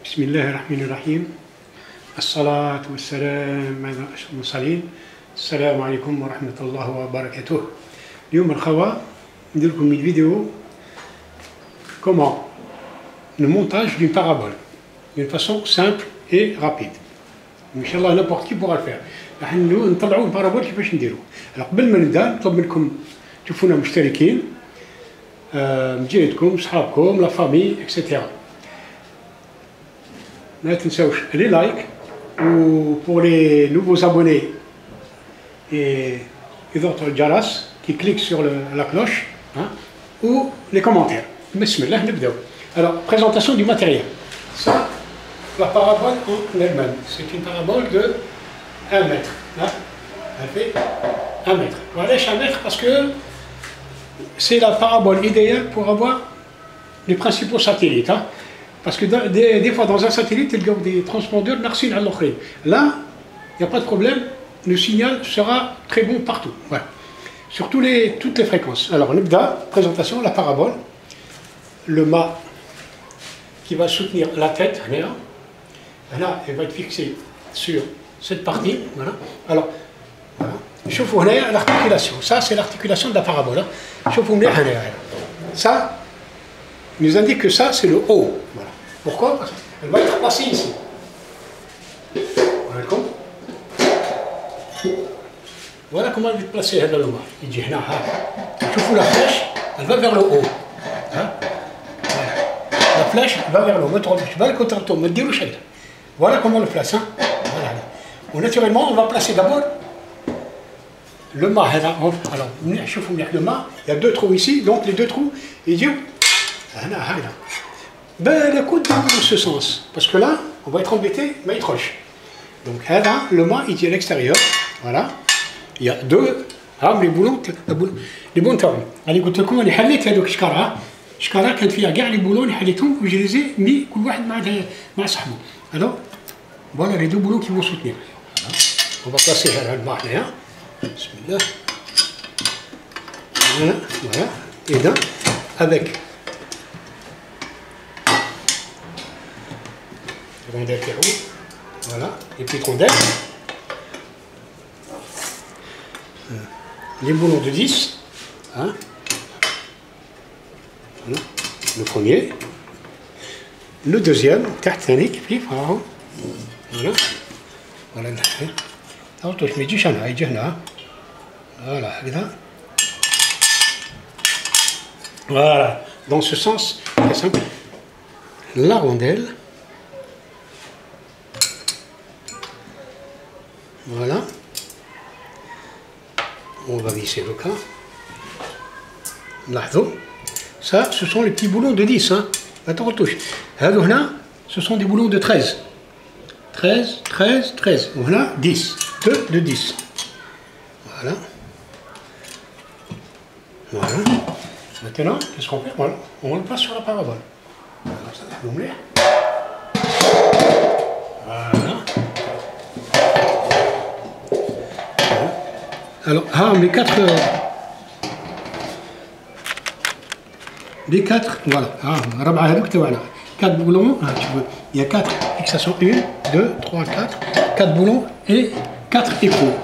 بسم الله الرحمن الرحيم الصلاة والسلام على أشرف المرسلين السلام عليكم ورحمة الله وبركاته. اليوم الخوة ندير لكم une vidéo comment le montage d'une parabole d'une façon simple et rapide. Inch'Allah n'importe qui pourra le faire. نحن نطلعوا البارابول كيفاش نديروا. Alors قبل ما نبدا نطلب منكم تشوفونا مشتركين مجيرتكم صحابكم لا فامي اكسيتيرا. ما تنساوش les likes ou pour les nouveaux abonnés et d'autres الجرس qui cliquent sur la cloche hein, ou les commentaires. Bismillah, نبداو. Alors présentation du matériel. Ça, la parabole en elle-même, c'est une parabole de 1 mètre. Hein. Elle fait 1 mètre. Voilà, 1 mètre parce que c'est la parabole idéale pour avoir les principaux satellites. Hein. Parce que des fois dans un satellite, il y a des transpondeurs narcines à l'autre. Là, il n'y a pas de problème, le signal sera très bon partout. Voilà. Sur toutes les fréquences. Alors, on a présentation, la parabole, le mât qui va soutenir la tête, là, elle va être fixée sur cette partie. Voilà. Alors, voilà. شوفوا هنا l'articulation. Ça, c'est l'articulation de la parabole. شوفوا هنا ça nous indique que ça, c'est le haut. Voilà. Pourquoi? Parce qu'elle va être placée ici. Voilà comment elle va être placée. La flèche, elle va vers le haut. Hein? Voilà. La flèche va vers le haut. Voilà comment on le place. Hein? Voilà. Bon, naturellement, on va placer d'abord le mât. Alors, le mât, il y a 2 trous ici, donc les 2 trous, ils disent ben, le coup dans ce sens, parce que là, on va être embêté, mais il roche. Donc, le mât, il est à l'extérieur, voilà. Il y a 2, les boulons, les bons termes. Allez, قلت لكم اللي حليت هذوك شكارة كانت فيها كاع لي بولون اللي حليتهم وجي ليزي مي كل واحد مع صاحبه. Alors, voilà les 2 boulons qui vont soutenir. Voilà. On va placer le mât là. Bismillah. Voilà, voilà. Et là, avec rondelle qui roule, voilà, les petites rondelles, les boulons de 10, hein, voilà, le premier, le deuxième, voilà, voilà, alors je mets du chana, voilà, voilà, dans ce sens, c'est simple, la rondelle. Voilà. On va visser le cas. Ça, ce sont les petits boulons de 10. Hein. Attends, on touche. Ce sont des boulons de 13. 13, 13, 13. Voilà, 10. 2 de 10. Voilà. Voilà. Maintenant, qu'est-ce qu'on fait? Voilà. On le place sur la parabole. Voilà, ça va l'ouvrir. Voilà. Alors, les 4, voilà, 4 boulons, tu vois, il y a 4 fixations, 1, 2, 3, 4, 4 boulons et 4 échos.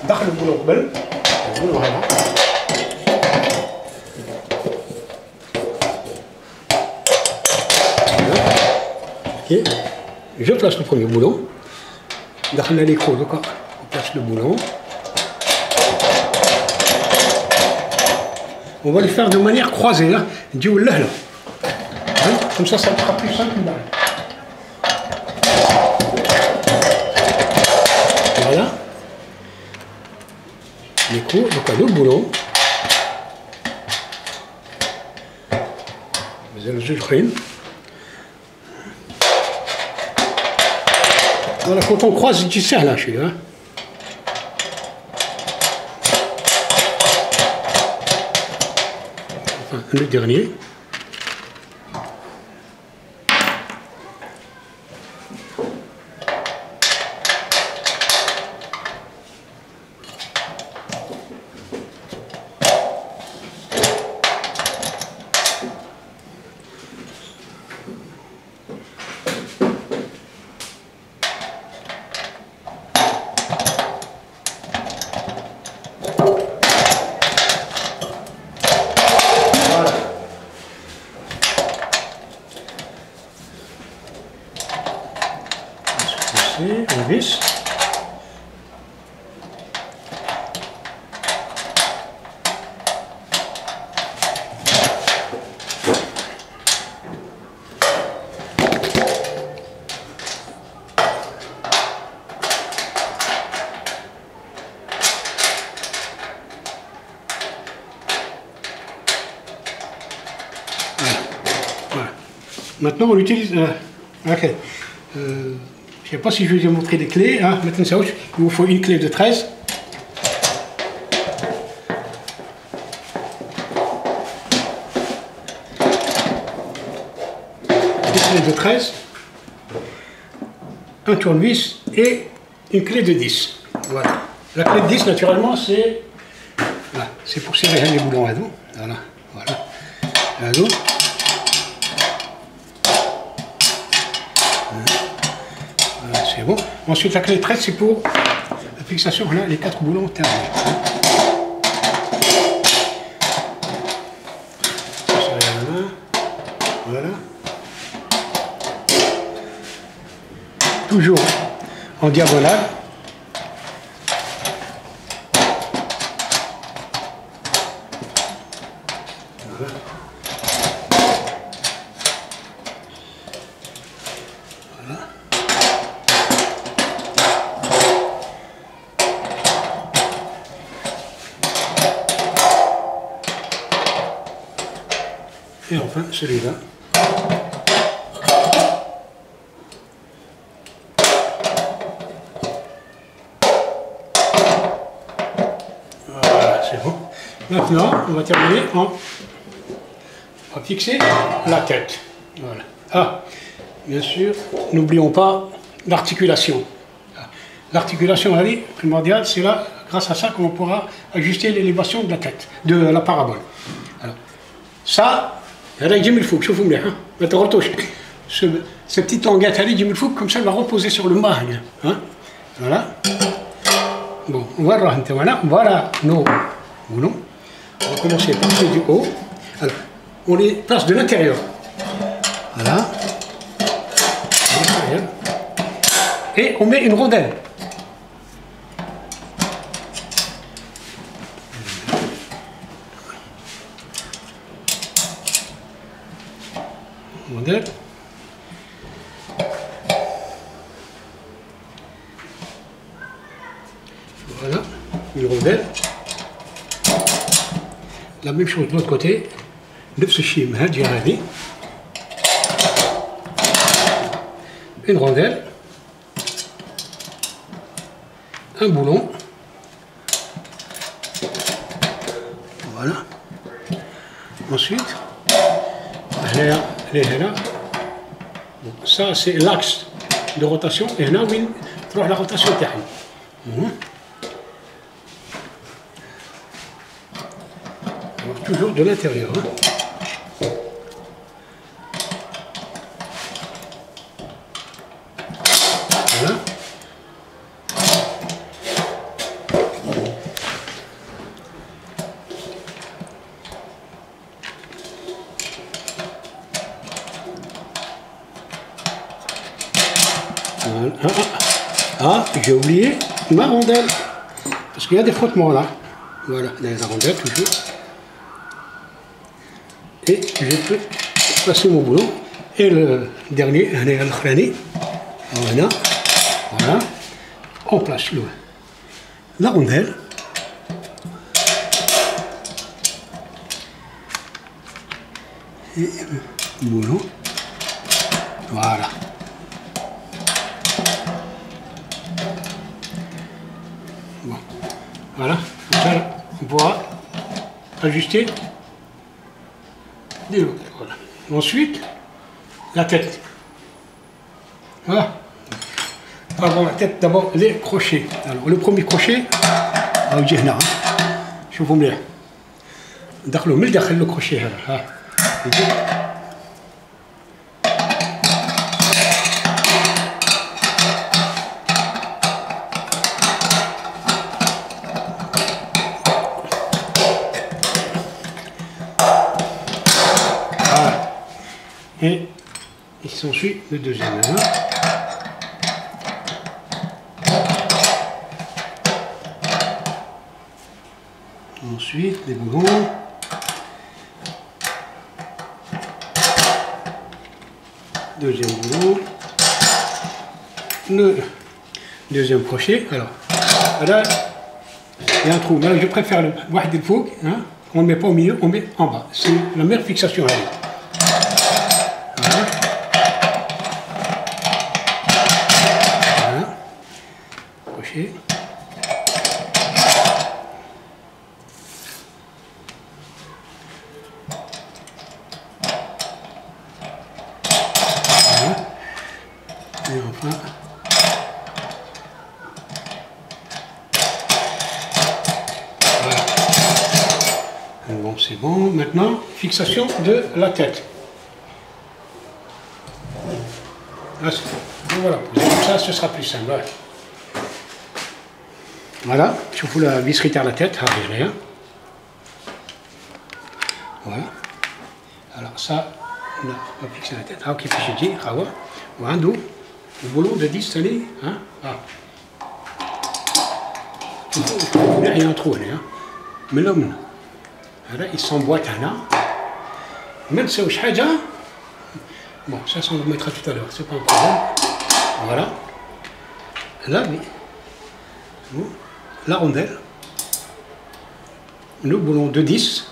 داخل البولون قبل البولون هذا ok, je place le premier boulon, دخلنا l'écrou, donc on place le boulon. On va le faire de manière croisée, là. Comme ça sera plus simple. Voilà. Du coup, donc le boulon. Voilà, quand on croise, tu sais là, je suis là. Le dernier. fixé, on visse. Voilà. Maintenant on utilise... ok. Je ne sais pas si je vous ai montré les clés. Hein. Maintenant, il vous faut une clé de 13. Une clé de 13. Un tournevis et une clé de 10. Voilà. La clé de 10, naturellement, c'est... Voilà. C'est pour serrer les boulons à dos. Voilà. Voilà. À dos. C'est bon. Ensuite, la clé de 13, c'est pour la fixation, là, les 4 boulons terminés. Voilà. Toujours en diagonale. Voilà. Voilà. Et enfin, celui-là. Voilà, c'est bon. Maintenant, on va terminer on va fixer la tête. Voilà. Ah, bien sûr, n'oublions pas l'articulation. L'articulation, elle est primordiale, c'est là, grâce à ça, qu'on pourra ajuster l'élévation de la tête, de la parabole. Alors, ça, هذا يجي من الفوق شوفوا مليح ما تغلطوش cette petite languette elle يجي من الفوق comme ça elle va reposer sur le mât hein voilà bon on va voir voilà nos boulons. On va commencer par ceux du haut. Alors on les place de l'intérieur, voilà, et on met une rondelle. Rondelle. Voilà, une rondelle. La même chose de l'autre côté. نفس الشيء من هالجهة هذه. Une rondelle. Un boulon. Voilà. Ensuite, là, ça c'est l'axe de rotation et là où تروح la rotation تاعي. Toujours de l'intérieur. Hein. Voilà. Ah, j'ai oublié ma rondelle. Parce qu'il y a des frottements là. Voilà, la rondelle toujours. Et je peux placer mon boulon. Et le dernier, voilà, on place la rondelle. Et le boulon. Voilà. Bon. Voilà. On pourra ajuster des lots. Voilà. Ensuite, la tête. Voilà. Avant la tête, d'abord les crochets. Alors, le premier crochet, شوفوا مليح. ندخلوا من داخل الكروشيه هذا. ها. Et il s'ensuit le deuxième. Ensuite, les boulons. Deuxième boulon. Le deuxième crochet. Alors, là, il y a un trou. Là, je préfère le wahd al-fouq, hein. On ne met pas au milieu, on met en bas. C'est la meilleure fixation. Allez. Voilà. Voilà. Crochet. Voilà. Et enfin. Bon, c'est bon. Maintenant, fixation de la tête. Là, voilà, comme ça, ce sera plus simple. Ouais. Voilà, je vous la visserie à la tête, rien. Voilà. Alors ça, on va fixer la tête. Ah, ok, j'ai dit, ah ouais. Voilà, d'où le boulot de 10 années, hein. Ah. Il y a un trou, hein. Mais l'homme. Voilà, il s'emboîte là. Même si c'est haja. Bon, ça, on le mettra tout à l'heure, c'est pas un problème. Voilà. Là, la rondelle. Le boulon de 10.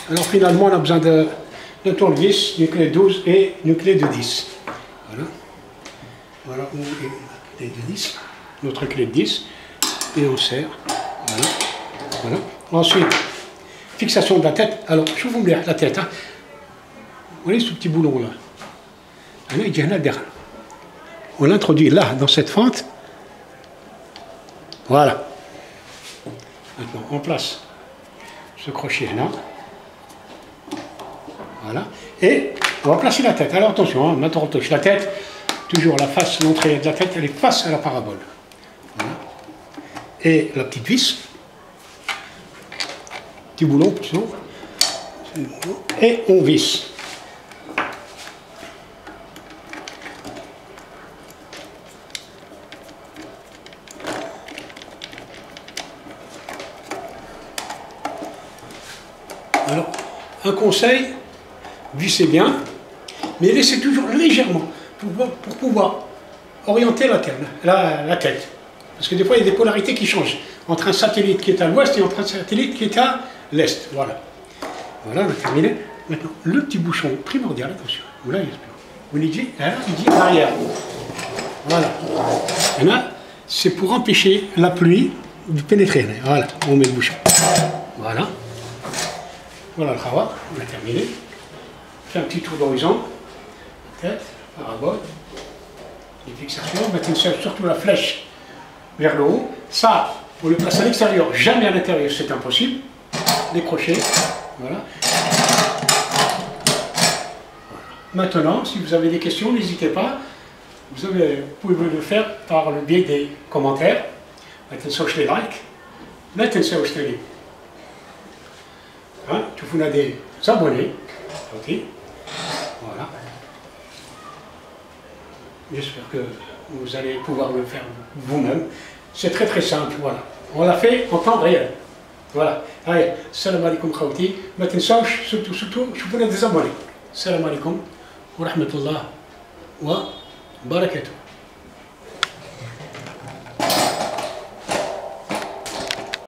Alors finalement, on a besoin de tournevis, une clé 12 et une clé de 10. Voilà. Voilà où est la clé de 10. Notre clé de 10. Et on serre. Voilà. Voilà. Ensuite, fixation de la tête. Alors, je vous mets la tête. Hein. Vous voyez ce petit boulon là. On l'introduit là, dans cette fente. Voilà. Maintenant, on place ce crochet là. Voilà. Et on va placer la tête. Alors attention, hein, maintenant on touche la tête. Toujours la face, l'entrée de la tête, elle est face à la parabole. Voilà. Et la petite vis. Petit boulon plutôt. Et on visse. Alors, un conseil, vissez bien, mais laissez toujours légèrement pour pouvoir orienter la tête. Parce que des fois, il y a des polarités qui changent entre un satellite qui est à l'ouest et entre un satellite qui est à l'est. Voilà. Voilà, on a terminé. Maintenant, le petit bouchon primordial, attention. Là, il dit arrière. Voilà. Et là, c'est pour empêcher la pluie de pénétrer. Voilà, on met le bouchon. Voilà. Voilà le khawa, on a terminé. Fait un petit tour d'horizon. Tête, parabole, les fixations. Maintenant, surtout la flèche vers le haut. Ça, pour le placer à l'extérieur, jamais à l'intérieur, c'est impossible. Des crochets. Voilà. Maintenant, si vous avez des questions, n'hésitez pas. Vous pouvez le faire par le biais des commentaires. Maintenant, je les like. Maintenant, je les hein, tu vous as des abonnés. Ok. Voilà. J'espère que vous allez pouvoir le faire vous-même. C'est très très simple. Voilà. On l'a fait en temps réel. Voilà. Allez, salam alaikum khawti. Maintenant, surtout, je vous ai des abonnés. Salam alaikum wa rahmatullah wa barakatuh.